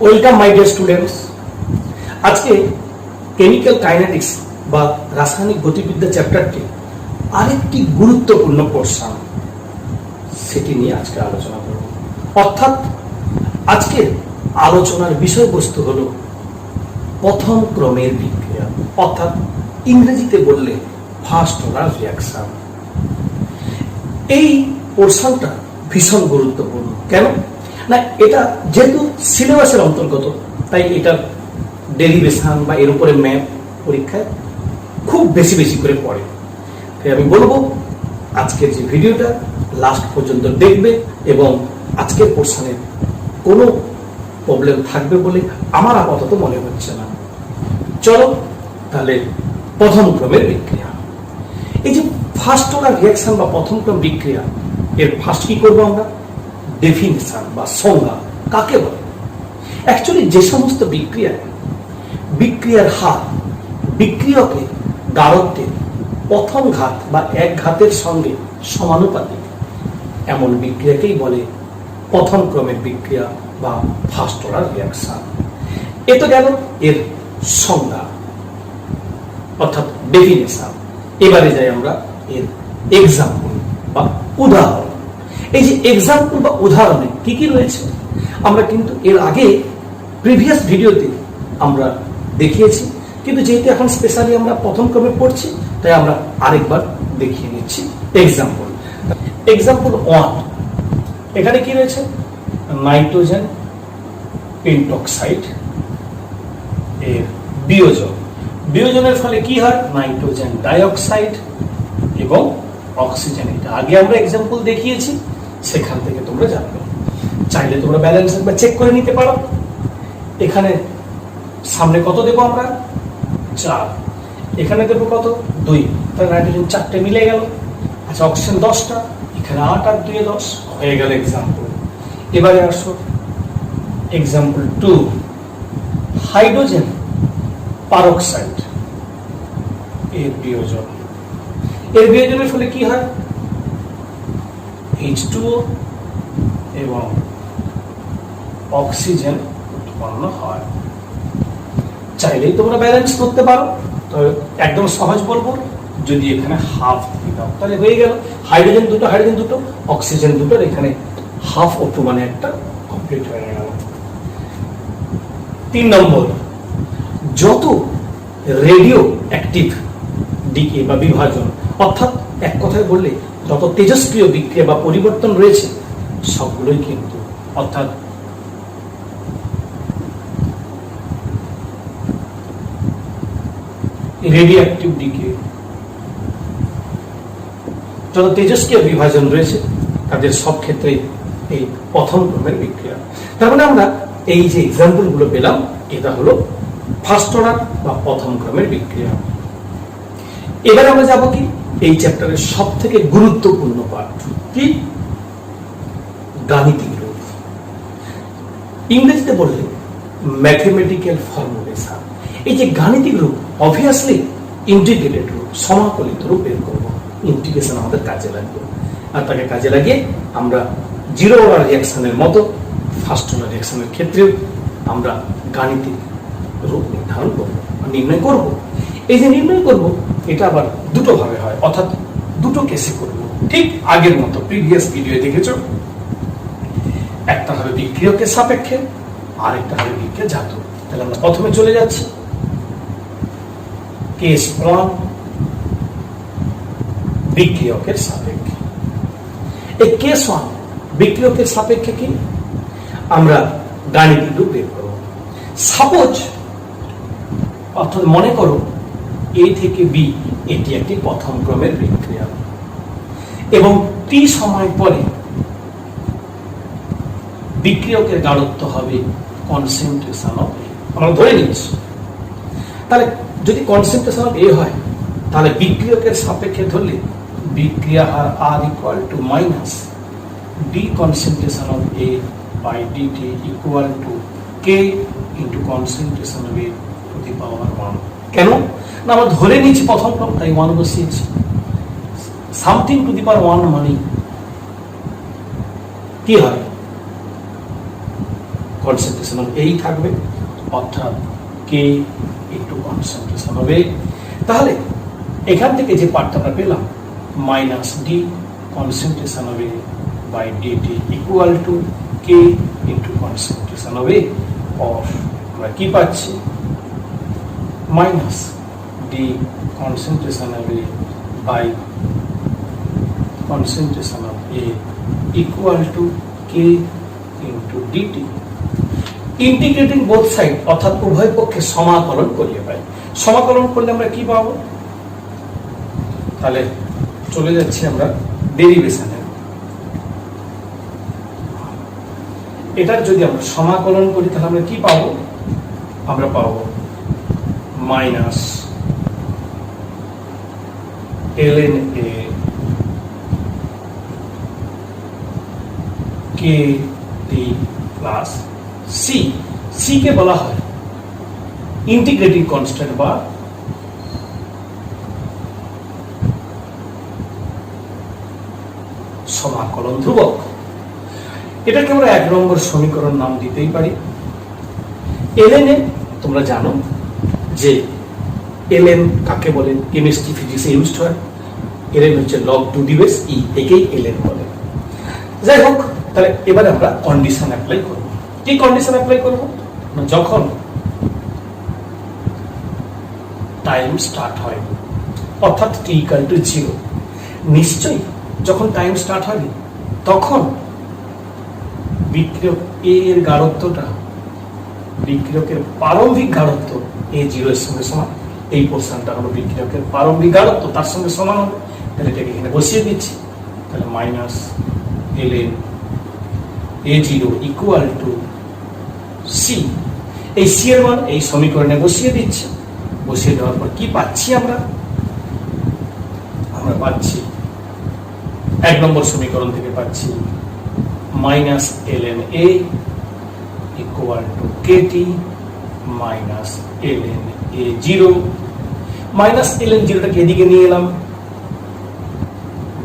Welcome my dear students. আজকে chemical kinetics বা রাসায়নিক গতিবিদ্যা চ্যাপ্টারটি আরেকটি গুরুত্বপূর্ণ পোর্শন, সেটি নিয়ে আজকে আলোচনা করব। অর্থাৎ আজকের আলোচনার বিষয়বস্তু হলো প্রথম ক্রমের বিক্রিয়া, অর্থাৎ ইংরেজিতে বললে ফার্স্ট অর্ডার রিঅ্যাকশন। এই পোর্শনটা ভীষণ গুরুত্বপূর্ণ। কেন না, এটা যেহেতু সিলেবাসের অন্তর্গত, তাই এটার ডেরিভেশন বা এর উপরে ম্যাপ পরীক্ষায় খুব বেশি বেশি করে পড়ে। তাই আমি বলবো আজকের যে ভিডিওটা লাস্ট পর্যন্ত দেখবে এবং আজকের পোর্শনের কোনো প্রবলেম থাকবে বলে আমার আপাতত মনে হচ্ছে না। চলো তাহলে প্রথম ক্রমের বিক্রিয়া। এই যে ফার্স্ট অর্ডার রিঅ্যাকশন বা প্রথম ক্রম বিক্রিয়া, এর ফার্স্ট কি করবো আমরা? ডেফিনিশন বা সংজ্ঞা কাকে বলে। অ্যাকচুয়ালি যে সমস্ত বিক্রিয়ার হার বিক্রিয়কের গাঢ়ত্বের প্রথম ঘাত বা এক ঘাতের সঙ্গে সমানুপাতিক, এমন বিক্রিয়াকেই বলে প্রথম ক্রমের বিক্রিয়া বা ফার্স্ট অর্ডার রিঅ্যাকশন। এ তো গেল এর সংজ্ঞা অর্থাৎ ডেফিনিশন। এবারে যাই আমরা এর এক্সাম্পল বা উদাহরণ। এই যে এক্সাম্পল বা উদাহরণে কি কি রয়েছে আমরা কিন্তু এর আগে প্রিভিয়াস ভিডিওতে আমরা দেখিয়েছি, কিন্তু যেহেতু এখন স্পেশালি আমরা প্রথম ক্রমে পড়ছি, তাই আমরা আরেকবার দেখিয়ে নিচ্ছি। এক্সাম্পল 1, এখানে কি রয়েছে? নাইট্রোজেন পেন্টক্সাইড এর বিয়োজন। বিয়োজনের ফলে কি হয়? নাইট্রোজেন ডাইঅক্সাইড এবং অক্সিজেন। এটা আগে আমরা এক্সাম্পল দেখিয়েছি, সেখান থেকে তোমরা জানবে। চাইলে তোমরা ব্যালেন্স একবার চেক করে নিতে পারো। এখানে সামনে কত দেবো আমরা? 4। এখানে দেবো কত? 2। তাহলে নাইট্রোজেন 4টে মিলে গেল। আচ্ছা, অক্সিজেন 10টা, এখানে 8 আর 2 10 হয়ে গেল এক্সাম্পল। এবারে আসো এক্সাম্পল 2, হাইড্রোজেন পারক্সাইড এর বিয়োজন। এর বিয়োজনের ফলে কি হয়? H2O এবং অক্সিজেন উৎপন্ন হয়। চাইলেই তোমরা ব্যালেন্স করতে পারো, তো একদম সহজ বলবো, যদি এখানে হাফ দিয়ে দাও তাহলে হয়ে গেল। হাইড্রোজেন দুটো, অক্সিজেন দুটোর এখানে হাফ O2 মানে একটা কমপ্লিট হয়ে গেল। 3 নম্বর, যত রেডিও অ্যাক্টিভ ডিকে বা বিভাজন, অর্থাৎ এক কথায় বললে যত তেজস্ক্রিয় বিক্রিয়া বা পরিবর্তন রয়েছে সবগুলোই কিন্তু, অর্থাৎ রেডিও অ্যাক্টিভ ডিকে যত তেজস্ক্রিয় বিভাজন রয়েছে তাদের সব ক্ষেত্রে এই প্রথম ক্রমের বিক্রিয়া। তার মানে আমরা এই যে এক্সাম্পল গুলো পেলাম, এটা হলো ফার্স্ট অর্ডার বা প্রথম ক্রমের বিক্রিয়া। এবার আমরা যাব কি এই চ্যাপ্টারের সব থেকে গুরুত্বপূর্ণ পার্ট, কি? গাণিতিক রূপ। ইংরেজিতে বললে ম্যাথমেটিক্যাল ফর্মুলেশন। এই যে গাণিতিক রূপ, অবভিয়াসলি ইন্টিগ্রেটেড রূপ, সমাকলিত রূপ বের করবো। ইন্টিগ্রেশন আমাদের কাজে লাগবে, আর তাকে কাজে লাগিয়ে আমরা জিরো অর্ডার রিঅ্যাকশনের মতো ফার্স্ট অর্ডার রিঅ্যাকশনের ক্ষেত্রেও আমরা গাণিতিক রূপ নির্ধারণ করবো, নির্ণয় করব। এই যে নির্ণয় করব, এটা আবার দুটো ভাবে হয়, অর্থাৎ দুটো কেসে করব। ঠিক আগের মতো প্রিভিয়াস ভিডিও দেখেছো, একটা হবে বিক্রিয়কের সাপেক্ষে, আরেকটা হবে বিক্রিয়া জাত। তাহলে আমরা প্রথমে চলে যাচ্ছি কেস 1, বিক্রিয়কের সাপেক্ষে। এই কেস 1 বিক্রিয়কের সাপেক্ষে কি আমরা গাণিতিক রূপ বের করব। সাপোজ, অর্থাৎ মনে করো A থেকে B এটি একটি প্রথম ক্রমের বিক্রিয়া এবং T সময় পরে বিক্রিয়কের গাঢ়ত্ব হবে কনসেন্ট্রেশন অফ A। আমরা ধরে নিচ্ছি, তাহলে যদি কনসেন্ট্রেশন অফ A হয়, তাহলে বিক্রিয়কের সাপেক্ষে ধরলে বিক্রিয়া হার R equal two minus D concentration of A by dt equal to K into concentration of A to the power 1। কেন না, আমরা ধরে নিচ্ছি প্রথম ক্রম, তাই 1 বসিয়েছি। সামথিং টু দি পাওয়ার 1 মানে কি হয়? কনসেন্ট্রেশন অফ এই থাকবে, অর্থাৎ K into concentration of A. তাহলে এখান থেকে যে পার্টটা আমরা পেলাম minus D concentration of A by DT equal to K into concentration of A, of আমরা কি পাচ্ছি minus D concentration of A by concentration of A equal to K into dt. Integrating both side অর্থাৎ উভয় পক্ষে সমাকলন করিয়ে পাই। সমাকলন করলে আমরা কি পাবো? তাহলে চলে যাচ্ছি আমরা ডেরিভেশনে। এটার যদি আমরা সমাকলন করি তাহলে আমরা কি পাবো? আমরা পাবো মাইনাস ln A কে টি প্লাস সি। সি কে বলা হয় ইন্টিগ্রেটিং কনস্ট্যান্ট বা সমাকলন ধ্রুবক। এটাকে আমরা 1 নম্বর সমীকরণ নাম দিতেই পারি। ln এ তোমরা জানো যে ln কাকে বলে, কেমিস্ট্রি ফিজিক্সে ইউজড হয়। ln হচ্ছে log টু দি বেস ই, একেই ln বলে। যাই হোক, তাহলে এবারে আমরা কন্ডিশন অ্যাপ্লাই করব। কি কন্ডিশন অ্যাপ্লাই করব? যখন টাইম স্টার্ট হয় অর্থাৎ t ইকুয়াল টু 0, নিশ্চয়ই যখন টাইম স্টার্ট হবে তখন বিক্রিয়ক a এর গাঢ়ত্বটা, বিক্রিয়কের প্রারম্ভিক গাঢ়ত্ব a0 এর সঙ্গে সমান। এই পোরশনটা হলো বিক্রিয়কের প্রারম্ভিক গাঢ়ত্ব, তার সঙ্গে সমান হবে। তাহলে এটাকে এখানে বসিয়ে দিচ্ছি। তাহলে minus ln A0 equal to C. এই সি এর মান এই সমীকরণে বসিয়ে দিচ্ছি। বসিয়ে দেওয়ার পর কি পাচ্ছি আমরা? আমরা পাচ্ছি 1 নম্বর সমীকরণ থেকে পাচ্ছি minus ln A equal to KT minus ln A0। Minus ln 0টাকে এদিকে নিয়ে এলাম,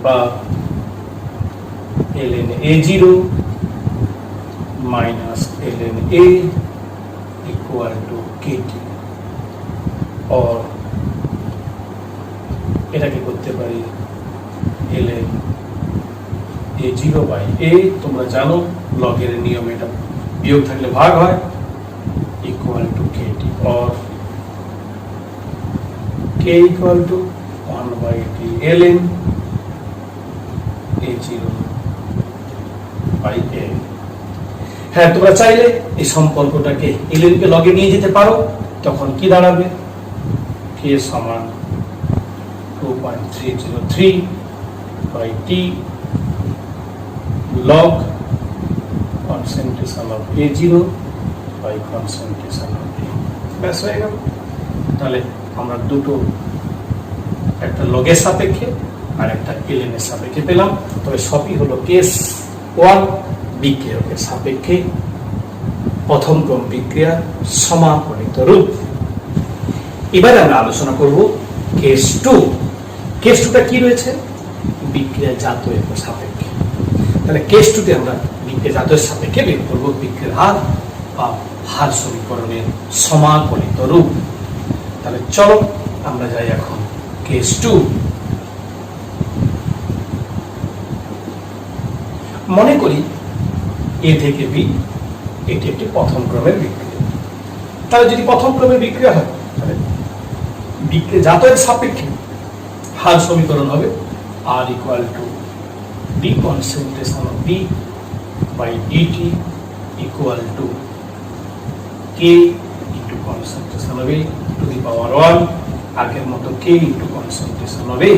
বা ln A0 minus ln A equal to KT। और এটাকে করতে পারি ln A0 বাই A। তোমরা জানো লগের নিয়ম, এটা বিয়োগ থাকলে ভাগ হয়, ইকুয়াল টু KT। और K इक्वल टू 1/t ln A0 by A। হ্যাঁ, তোমরা চাইলে এই সম্পর্কটাকে ln কে লগে নিয়ে যেতে পারো। তখন কি দাঁড়াবে? k সমান 2.303 by t log concentration of A0 by concentration of A। ব্যাস হয়ে গেল। তাহলে আমরা দুটো, একটা লগের সাপেক্ষে আর একটা ln এর সাপেক্ষে পেলাম। তবে সবই হলো কেস 1, বিক্রিয়কের সাপেক্ষে প্রথম ক্রম বিক্রিয়ার সমাকলিত রূপ। এবারে আমরা আলোচনা করব কেস 2। কেস 2টা কি রয়েছে? বিক্রিয়া জাতয়ের সাপেক্ষে। তাহলে কেস 2 তে আমরা বিক্রিয়া জাতয়ের সাপেক্ষে বের করব বিক্রিয়ার হার বা হার সমীকরণের সমাকলিত রূপ। তাহলে চলো আমরা যাই এখন কেস 2। মনে করি এ থেকে বি এটি একটি প্রথম ক্রমের বিক্রিয়া। তাহলে যদি প্রথম ক্রমের বিক্রিয়া হয় তাহলে বিক্রিয়া জাতয়ের সাপেক্ষে হার সমীকরণ হবে R equal to d concentration of b by DT equal to K into concentration of a to the power 1, আগের মতো k into concentration of a.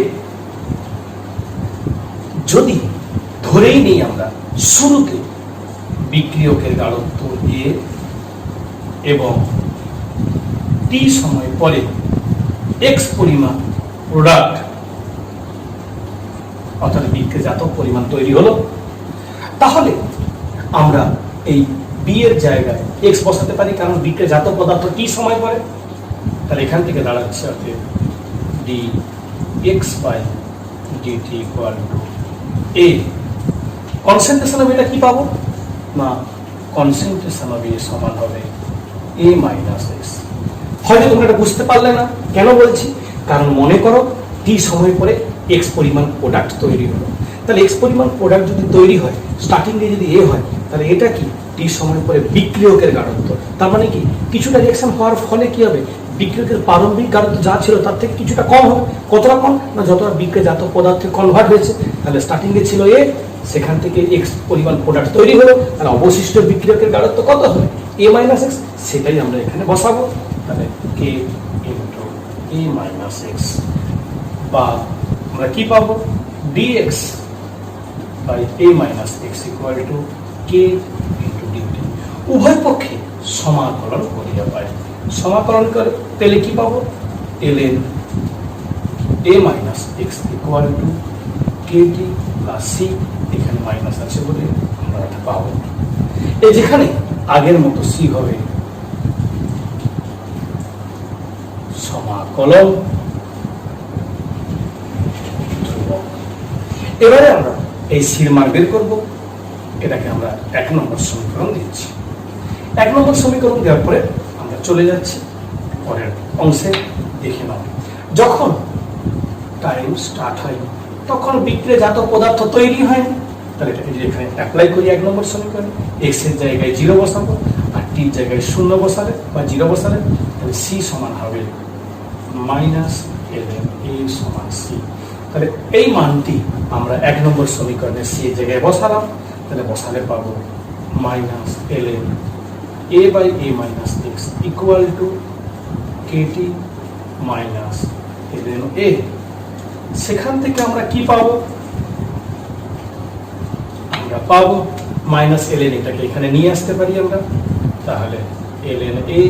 যদি ধরেই নেই আমরা শুরুতে বিক্রিয়কের গাঢ়ত্ব A এবং t সময় পরে x পরিমাণ প্রোডাক্ট অর্থাৎ বিক্রিয়াজাতক পরিমাণ তৈরি হলো, তাহলে আমরা এই b এর জায়গায় x বসাতে পারি, কারণ বিক্রিয়াজাতক পদার্থ t সময় পরে। তাহলে এখান থেকে দাঁড়াচ্ছে অতএব dx by dt equal to a। Concentration of এটা কি পাবো? না, কনসেন্ট্রেশন অফ এ সমান হবে এ মাইনাস এক্স। হয়তো তোমরা এটা বুঝতে পারলে না, কেন বলছি? কারণ মনে করো টি সময় পরে এক্স পরিমাণ প্রোডাক্ট তৈরি হলো। তাহলে এক্স পরিমাণ প্রোডাক্ট যদি তৈরি হয়, স্টার্টিংয়ে যদি এ হয়, তাহলে এটা কি টি সময় পরে বিক্রিয়কের গাঢ়ত্ব। তার মানে কি কিছুটা রিঅ্যাকশন হওয়ার ফলে কি হবে, বিক্রিয়কের প্রারম্ভিক গাঢ়ত্ব যা ছিল তার থেকে কিছুটা কম হবে। কতটা কম না, যতটা বিক্রিয়াজাত পদার্থে কনভার্ট হয়েছে। তাহলে স্টার্টিংয়ে ছিল এ, সেখান থেকে এক্স পরিমাণ প্রোডাক্ট তৈরি হলো, তাহলে অবশিষ্ট বিক্রিয়কের গাঢ়ত্ব কত হবে, এ মাইনাস এক্স। সেটাই আমরা এখানে বসাবো। তাহলে K into A minus X, বা আমরা কি পাবো, DX by A minus X equal to K into DT. উভয় পক্ষে সমাকলন করিয়া পাই। সমাকলন করে পেলে কি পাবো, ln a minus X equal to KT plus C. এখানে মাইনাস আছে বলে আমরা এটা পাবো। এই যেখানে আগের মতো সি হবে সমাকলন ধ্রুবক। এবারে আমরা এই সির মান বের করবো। এটাকে আমরা 1 নম্বর সমীকরণ দিচ্ছি। 1 নম্বর সমীকরণ দেওয়ার পরে আমরা চলে যাচ্ছি পরের অংশে। দেখে নাও, যখন টাইম স্টার্ট হয় তখন বিক্রিয়াজাত পদার্থ তৈরি হয়। তাহলে এটাকে যদি এখানে অ্যাপ্লাই করি 1 নম্বর সমীকরণে, এক্স এর জায়গায় 0 বসাবো আর টির জায়গায় 0 বসালে বা 0 বসালে, তাহলে সি সমান হবে মাইনাস ln a সমান সি। তাহলে এই মানটি আমরা 1 নম্বর সমীকরণে সি এর জায়গায় বসালাম। তাহলে বসালে পাবো minus ln a by a minus X equal to KT minus ln a। সেখান থেকে আমরা কি পাবো, আমরা পাবো মাইনাস ln, এটাকে এখানে নিয়ে আসতে পারি আমরা। তাহলে ln a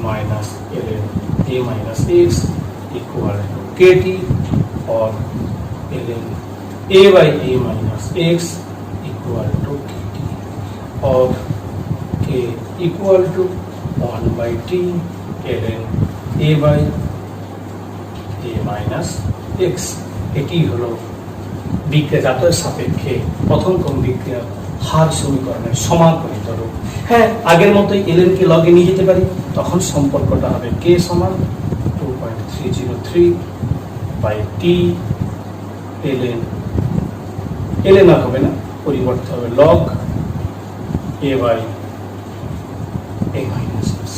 minus ln a minus X equal to KT, और ln a by a minus x equal to kt, और k equal to 1 by t ln a by a minus x। এটি হলো বিক্রিয়াজাতের সাপেক্ষে প্রথম ক্রম বিক্রিয়া হার সমীকরণের সমাকলিত রূপ। হ্যাঁ, আগের মতোই ln কে লগে নিয়ে যেতে পারি, তখন সম্পর্কটা হবে k সমান 2.303 বাই টি ln আর হবে না, পরিবর্তে হবে log a by a minus X.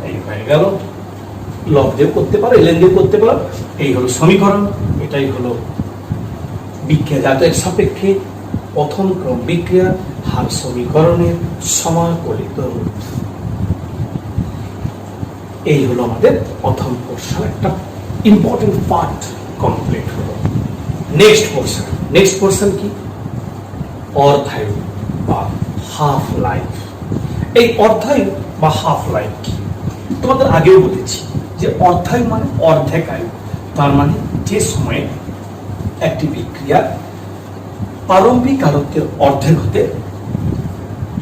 এই হয়ে গেল, লগ দিয়ে করতে পারো, ln দিয়ে করতে পারো। এই হলো সমীকরণ। এটাই হলো বিক্রিয়াজাতের সাপেক্ষে প্রথম ক্রম বিক্রিয়া হার সমীকরণের সমাকলিত রূপ। এই হলো আমাদের প্রথম পোর্শন, একটা ইম্পর্টেন্ট পার্ট কমপ্লিট হলো। নেক্সট পোর্শন কি, অর্ধায়ু বা হাফ লাইফ। এই অর্ধায়ু বা হাফ লাইফ কি, তোমাদের আগেও বলেছি যে অর্ধায়ু মানে অর্ধেক আয়ু। তার মানে যে সময়ে একটি বিক্রিয়া প্রারম্ভিক গাঢ়ত্বের অর্ধেক হতে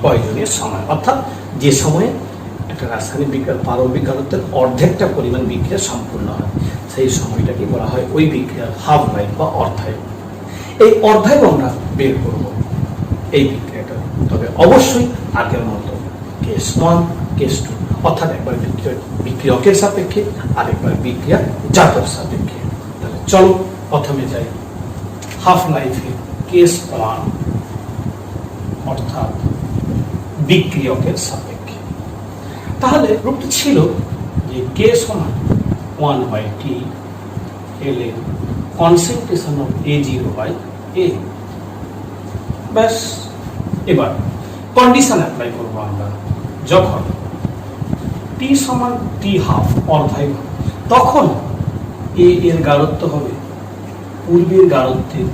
প্রয়োজনীয় সময়, অর্থাৎ যে সময়ে একটা রাসায়নিক বিক্রিয়ার প্রারম্ভিক গাঢ়ত্বের অর্ধেকটা পরিমাণ বিক্রিয়া সম্পূর্ণ হয়, সেই সময়টাকে বলা হয় ওই বিক্রিয়ার হাফ লাইফ বা অর্ধায়ু। এই অর্ধায়ু আমরা বের করব এই বিক্রিয়াটা, তবে অবশ্যই আগের মতো কেস 1 কেস 2, অর্থাৎ একবার বিক্রিয়কের সাপেক্ষে আরেকবার বিক্রিয়া জাতক সাপেক্ষে। তাহলে চলো প্রথমে যাই হাফ লাইফে কেস 1, অর্থাৎ বিক্রিয়কের সাপেক্ষে। তাহলে রূপটি ছিল যে কে সমান 1 by T ln concentration of A0 by A। ব্যাস, এবার কন্ডিশন অ্যাপ্লাই করবো আমরা। যখন টি সমান টি হাফ অর্ধায়ু, তখন এ এর গাঢ়ত্ব হবে পূর্বের গাঢ়ত্বের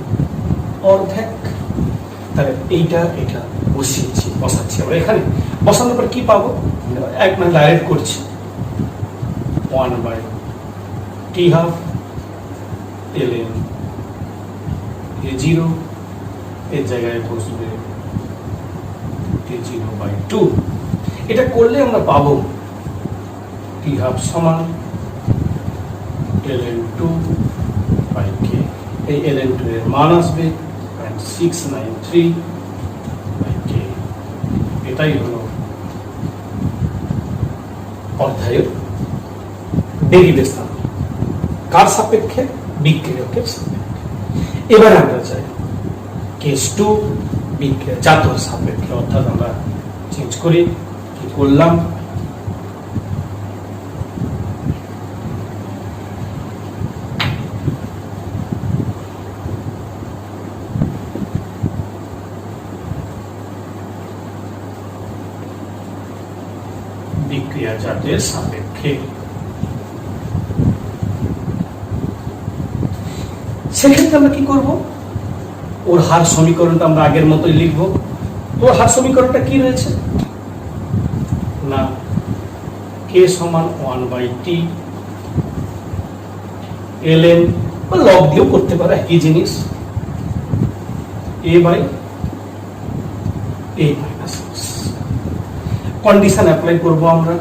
অর্ধেক। তাহলে এটা বসাচ্ছি আমরা এখানে। বসানোর পর কি পাবো, এক না ডাইরেক্ট করছি 1 by T half ln A0, এর জায়গায় বসবে A0 বাই 2। এটা করলে আমরা পাবো টি হাফ সমান ln 2 বাই k। এই ln 2 এর মান আসবে 0.693 বাই k। এটাই হলো অধ্যায়ের ডেরিভেশন, কার সাপেক্ষে? বিক্রিয়কের সাপেক্ষে। এবার আমরা চাই কেস 2 বিক্রিয়া জাতর সাপেক্ষে, অর্থাৎ আমরা চেঞ্জ করি, কি করলাম, বিক্রিয়া জাতের সাপেক্ষে। সেক্ষেত্রে আমরা কি করব? ওর হার সমীকরণটা আমরা আগের মতোই লিখব। ওর হার সমীকরণটা কি রয়েছে না, কে সমান 1/t ln বা লগ দিয়েও করতে পারে, একই জিনিস, a/a - x। কন্ডিশন অ্যাপ্লাই করব আমরা,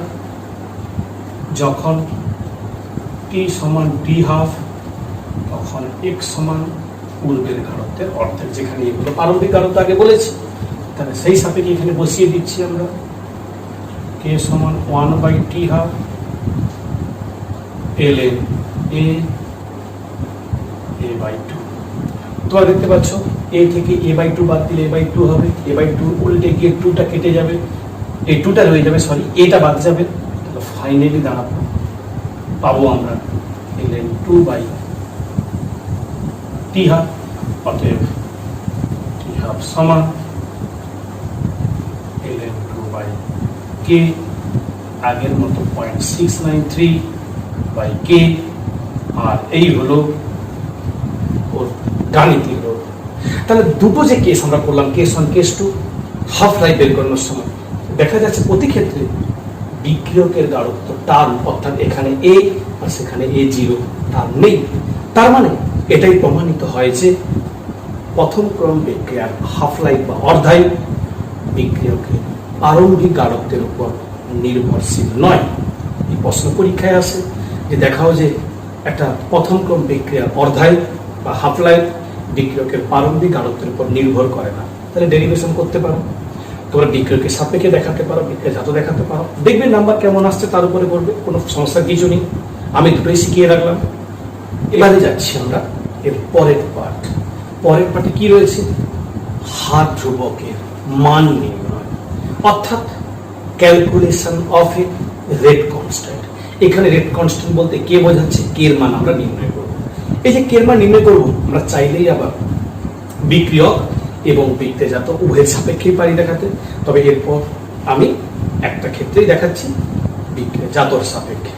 যখন t সমান d হাফ তখন x সমান পূর্বের গাঢ়ত্বের অর্ধেক, যেখানে এগুলো প্রারম্ভিক গাঢ়ত্ব আগে বলেছি, তাহলে সেই সাপেক্ষে এখানে বসিয়ে দিচ্ছি আমরা, k সমান 1/t হাফ ln a/2। তোমরা দেখতে পাচ্ছ a থেকে a/2 বাদ দিলে a/2 হবে, a/2 উল্টে গিয়ে 2টা কেটে যাবে, এই 2টা রয়ে যাবে, সরি এটা বাদ যাবে, তাহলে ফাইনালি দাঁড়াবো পাবো আমরা ln 2/t হাফ। অতএব t হাফ সমান ln 2/k, আগের মতো 0.693/k, আর এই হলো ওর গাণিতিক রোধ। তাহলে দুটো যে কেস আমরা করলাম, কেস 1 কেস 2, হাফ লাইফ বের করানোর সময় দেখা যাচ্ছে প্রতি ক্ষেত্রে বিক্রিয়কের গাঢ়ত্ব টার্ম, অর্থাৎ এখানে a আর সেখানে a0 টার্ম নেই। তার মানে এটাই প্রমাণিত হয় যে প্রথম ক্রম বিক্রিয়ার হাফ লাইফ বা অর্ধায়ু বিক্রিয়কের প্রারম্ভিক গাঢ়ত্বের উপর নির্ভরশীল নয়। এই প্রশ্ন পরীক্ষায় আসে যে দেখাও যে একটা প্রথম ক্রম বিক্রিয়ার অর্ধায়ু বা হাফ লাইফ বিক্রিয়কের প্রারম্ভিক গাঢ়ত্বের উপর নির্ভর করে না, তাহলে ডেরিভেশন করতে পারো। তোমরা বিক্রিয়কের সাপেক্ষে দেখাতে পারো, বিক্রিয়া জাত দেখাতে পারো, দেখবে নাম্বার কেমন আসছে তার উপরে করবে, কোনো সমস্যার কিছু নেই। আমি দুটোই শিখিয়ে রাখলাম। এবারে যাচ্ছি আমরা এর পরের পার্ট। পরের পার্টে কি রয়েছে? হার ধ্রুবকের মান নির্ণয়, অর্থাৎ calculation of a rate constant. এখানে রেট কনস্ট্যান্ট বলতে কে বোঝাচ্ছে? কে এর মান আমরা নির্ণয় করব। এই যে কে এর মান নির্ণয় করব, আমরা চাইলেই আবার বিক্রিয়ক এবং বিক্রিয়াজাত উভয়ের সাপেক্ষেই পারি দেখাতে, তবে এরপর আমি একটা ক্ষেত্রেই দেখাচ্ছি বিক্রিয়াজাতর সাপেক্ষে।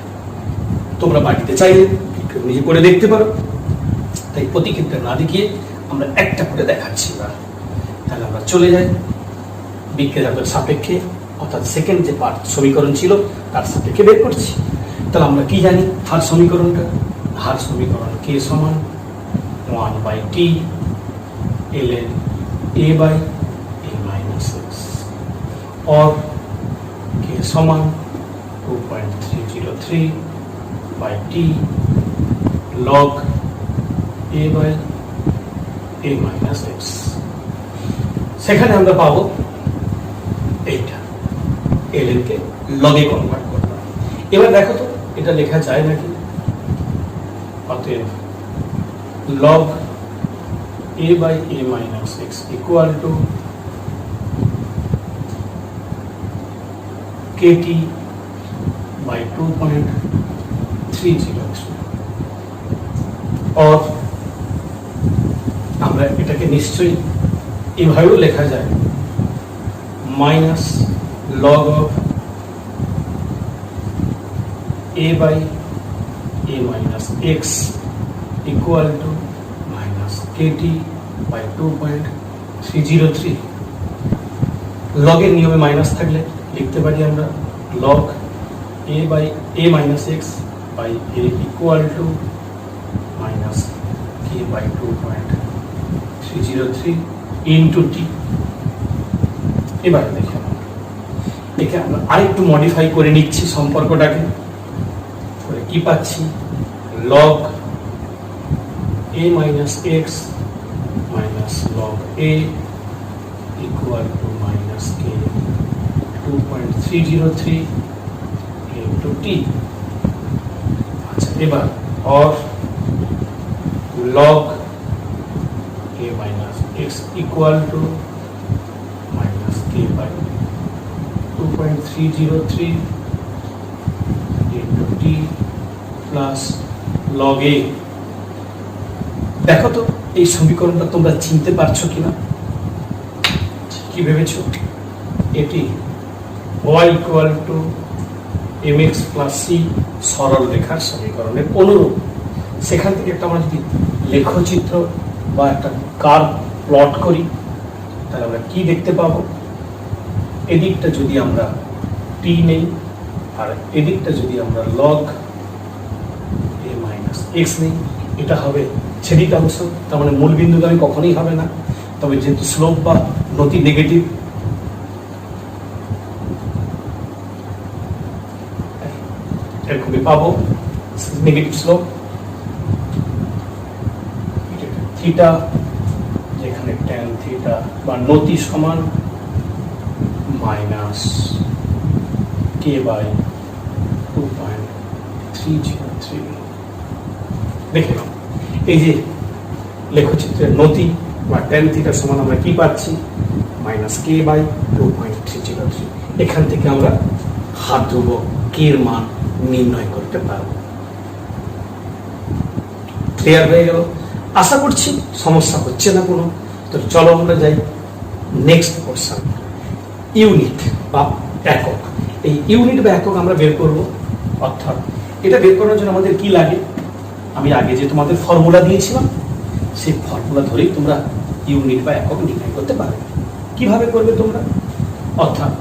তোমরা বাড়িতে চাইলে বিক্রিয়ক নিজে করে দেখতে পারো, তাই প্রতি ক্ষেত্রে না দেখিয়ে আমরা একটা করে দেখাচ্ছি না। তাহলে আমরা চলে যাই বিক্রিয়াজাতর সাপেক্ষে, অর্থাৎ সেকেন্ড যে পার্ট সমীকরণ ছিল তার সাপেক্ষে বের করছি। তাহলে আমরা কি জানি হার সমীকরণটা? হার সমীকরণ কে সমান 1/t ln a/a - x, और k সমান 2.303/t log a/a - x। সেখানে আমরা পাবো এইটা, ln কে লগে কনভার্ট করলাম। এবার দেখো তো এটা লেখা যায় নাকি? অতএব log a/a - x equal to kt by 2.303, और আমরা এটাকে নিশ্চয়ই এভাবেও লেখা যায় minus log of a/a - x equal to minus kt by 2.303। লগের নিয়মে মাইনাস থাকলে লিখতে পারি আমরা log a/a - x by a equal to minus k by 2.303 into t। এবারে দেখে আমরা আরেকটু মডিফাই করে নিচ্ছি সম্পর্কটাকে, করে কি পাচ্ছি? log a - x minus log a equal to minus k 2.303 into t। আচ্ছা, এবার or log a minus x equal to minus k by 2.303 into t plus log a। দেখো তো এই সমীকরণটা তোমরা চিনতে পারছো কিনা, কি ভেবেছো? এটি y equal to mx plus c সরল রেখার সমীকরণের অনুরূপ। সেখান থেকে একটা আমরা যদি লেখচিত্র বা একটা কার্ভ প্লট করি তাহলে আমরা কি দেখতে পাবো? এদিকটা যদি আমরা t নেই আর এদিকটা যদি আমরা log a minus x নেই, এটা হবে ছেদিতাংশ, তার মানে মূল বিন্দুগামী কখনোই হবে না। তবে যেহেতু স্লোপ বা নতি নেগেটিভ, এরকমই পাবো নেগেটিভ স্লোপ। থিটা যেখানে ট্যান থিটা বা নতি সমান মাইনাস কে বাই 2.303। দেখে নাও, এই যে লেখচিত্রের নতি বা ট্যান থিটার সমান আমরা কি পাচ্ছি? Minus K by 2.303। এখান থেকে আমরা হাত ধ্রুবক কে এর মান নির্ণয় করতে পারবো। ক্লিয়ার হয়ে গেল? আশা করছি সমস্যা হচ্ছে না কোনো। তো চলো আমরা যাই নেক্সট পোরশন, ইউনিট বা একক। এই ইউনিট বা একক আমরা বের করব, অর্থাৎ এটা বের করার জন্য আমাদের কি লাগে? আমি আগে যে তোমাদের ফর্মুলা দিয়েছিলাম সেই ফর্মুলা ধরেই তোমরা ইউনিট বা একক নির্ণয় করতে পারবে। কিভাবে করবে তোমরা? অর্থাৎ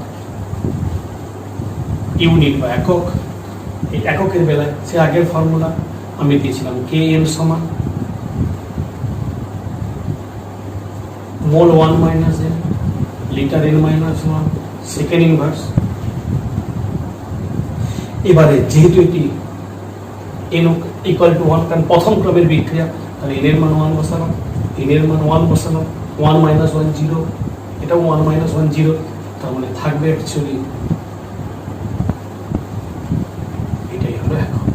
ইউনিট বা একক, এই এককের বেলায় সে আগের ফর্মুলা আমি দিয়েছিলাম কে এম সমান মোল 1 minus N litre N minus 1 second inverse. এবারে যেহেতু এটি এন ইকুয়াল টু 1, কারণ প্রথম ক্রমের বিক্রিয়া, তাহলে এন এর মান 1 বসালাম, এন এর মান 1 বসালাম, 1 মাইনাস 1 0, এটাও 1 মাইনাস 1 0, তার মানে থাকবে অ্যাকচুয়ালি এটাই হলো একক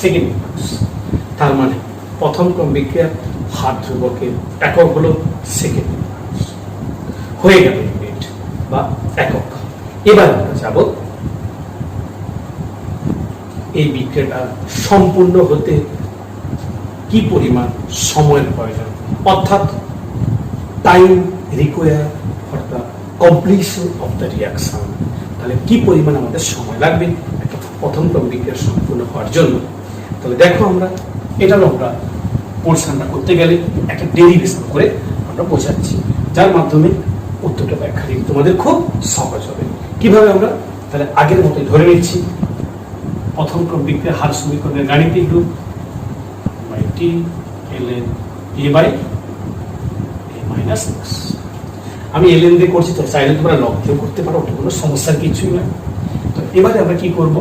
সেকেন্ড ইনভার্স। তার মানে প্রথম ক্রম বিক্রিয়ার হাত ধ্রুবকের একক হলো সেকেন্ড ইনভার্স। হয়ে গেল ইউনিট বা একক। এবার আমরা যাব এই বিক্রিয়াটা সম্পূর্ণ হতে কি পরিমাণ সময়ের প্রয়োজন, অর্থাৎ time require for the completion of the reaction. তাহলে কি পরিমাণ আমাদের সময় লাগবে একটা প্রথম ক্রম বিক্রিয়া সম্পূর্ণ হওয়ার জন্য। তাহলে দেখো আমরা এটাও আমরা পোরশনটা করতে গেলে একটা ডেরিভেশন করে আমরা বোঝাচ্ছি, যার মাধ্যমে উত্তরটা ব্যাখ্যা দিতে তোমাদের খুব সহজ হবে। কিভাবে আমরা? তাহলে আগের মতোই ধরে নিচ্ছি প্রথম ক্রম বিক্রিয়া হার সমীকরণের গাণিতিক রূপ by T ln a by a minus x। আমি ln দিয়ে করছি, তো চাইলে তোমরা লগ দিয়ে করতে পারো, ওটা কোনো সমস্যার কিছুই নয়। তো এবারে আমরা কি করব?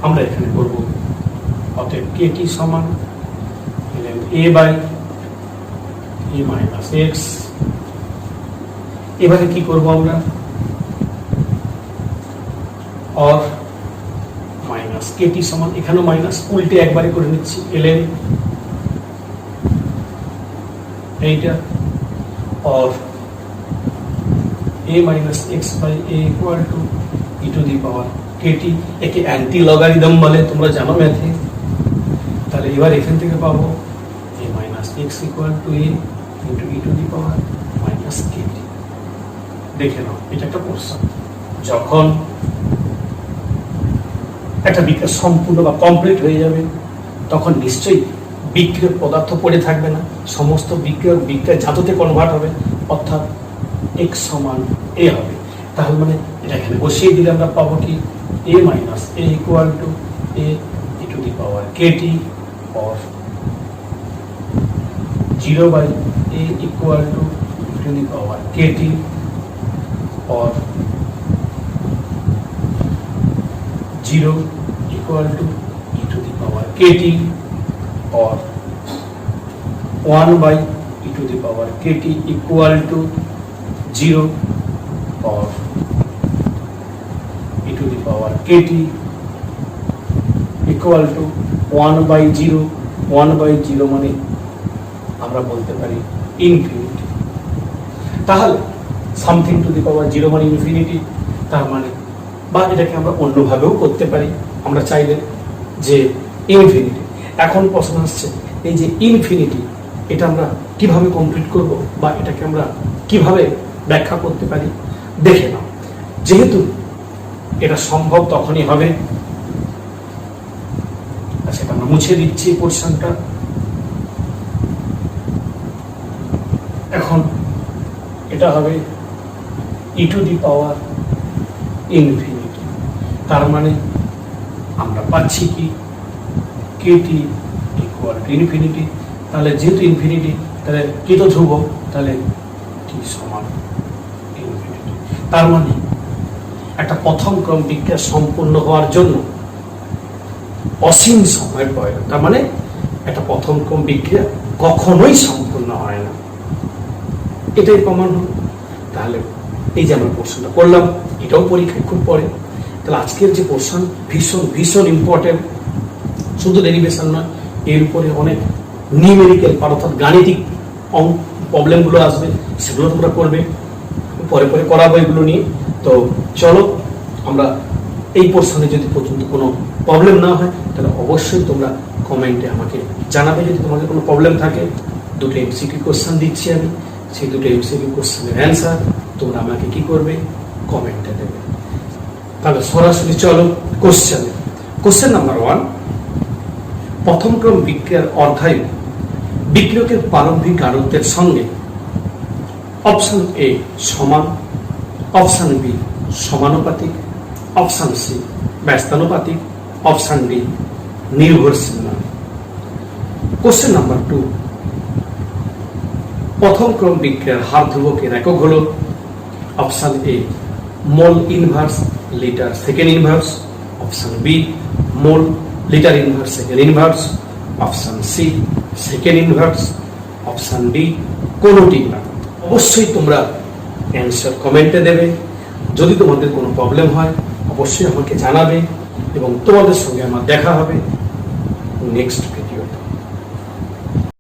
আমরা এখানে করব অতএব kt সমান ln a by a minus x। এবারে কি করব আমরা? और মাইনাস kt সমান, এখানেও মাইনাস, উল্টে একবারে করে নিচ্ছি ln এইটা और a minus x by a equal to e to the power kt। একে অ্যান্টি লগারিদম বলে, তোমরা জানো ম্যাথে। তাহলে এবার এখান থেকে পাবো a minus x equal to a into e to the power minus kt। দেখে নাও, এটা একটা প্রশ্ন। যখন একটা বিক্রিয়া সম্পূর্ণ বা কমপ্লিট হয়ে যাবে তখন নিশ্চয়ই বিক্রিয়ক পদার্থ পড়ে থাকবে না, সমস্ত বিক্রিয়া ধাতুতে কনভার্ট হবে, অর্থাৎ x সমান a হবে। তাহলে মানে এটা এখানে বসিয়ে দিলে আমরা পাবো কি a minus a equal to a e to the power kt और 0 by a equal to e to the power kt और 0 equal to e to the power kt और 1 by e to the power kt equal to 0 और e to the power kt equal to 1/0 1/0 মানে আমরা বলতে পারি infinity. তাহলে something to the পাওয়ার 0 মানে infinity, তার মানে বা এটাকে আমরা অন্যভাবেও করতে পারি আমরা চাইলে যে ইনফিনিটি। এখন প্রশ্ন আসছে এই যে ইনফিনিটি এটা আমরা কিভাবে কমপ্লিট করব বা এটাকে আমরা কিভাবে ব্যাখ্যা করতে পারি দেখে নাও। যেহেতু এটা সম্ভব তখনই হবে, সেটা আমরা মুছে দিচ্ছি পোর্শনটা। এখন এটা হবে ই টু দি পাওয়ার ইনফিনিটি, তার মানে আমরা পাচ্ছি কি কেটি ইকুয়াল টু ইনফিনিটি। তাহলে যেহেতু ইনফিনিটি তাহলে কি তো ধ্রুবক, তাহলে টি সমান ইনফিনিটি। তার মানে একটা প্রথম ক্রম বিক্রিয়া সম্পূর্ণ হওয়ার জন্য অসীম সময় প্রয়োজন। তার মানে একটা প্রথম ক্রম বিক্রিয়া কখনোই সম্পূর্ণ হয় না, এটাই প্রমাণ হলো। তাহলে এই যে আমরা প্রশ্নটা করলাম এটাও পরীক্ষায় খুব পড়ে। তাহলে আজকের যে প্রশ্ন ভীষণ ভীষণ ইম্পর্টেন্ট, শুধু ডেরিভেশন নয়, এর উপরে অনেক নিউমেরিক্যাল অর্থাৎ গাণিতিক প্রবলেমগুলো আসবে, সেগুলো তোমরা করবে, পরে পরে করাবো এগুলো নিয়ে। তো চলো আমরা এই পোর্শনে যদি পর্যন্ত কোনো প্রবলেম না হয় তাহলে অবশ্যই তোমরা কমেন্টে আমাকে জানাবে। যদি তোমাদের কোনো প্রবলেম থাকে, দুটো এমসিকিউ কোশ্চেন দিচ্ছি আমি, সেই দুটো এমসিকিউ কোশ্চেনের অ্যান্সার তোমরা আমাকে কি করবে, কমেন্টে দেবে। তাহলে সরাসরি চলো কোশ্চেনে। কোশ্চেন নাম্বার 1, প্রথম ক্রম বিক্রিয়ার অর্ধায়ু বিক্রিয়কের প্রারম্ভিক গাঢ়ত্বের সঙ্গে অপশন এ সমান, অপশন বি সমানুপাতিক, অপশন সি ব্যস্তানুপাতিক, অপশন ডি নির্ভরশীল নয়। কোশ্চেন নাম্বার 2, প্রথম ক্রম বিক্রিয়ার হার ধ্রুবকের একক হলো option A mole inverse litre second inverse, option B mole litre inverse second inverse, option C second inverse, option D কোনোটি না। অবশ্যই তোমরা অ্যান্সার কমেন্টে দেবে। যদি তোমাদের কোনো প্রবলেম হয় অবশ্যই আমাকে জানাবে এবং তোমাদের সঙ্গে আমার দেখা হবে নেক্সট ভিডিও।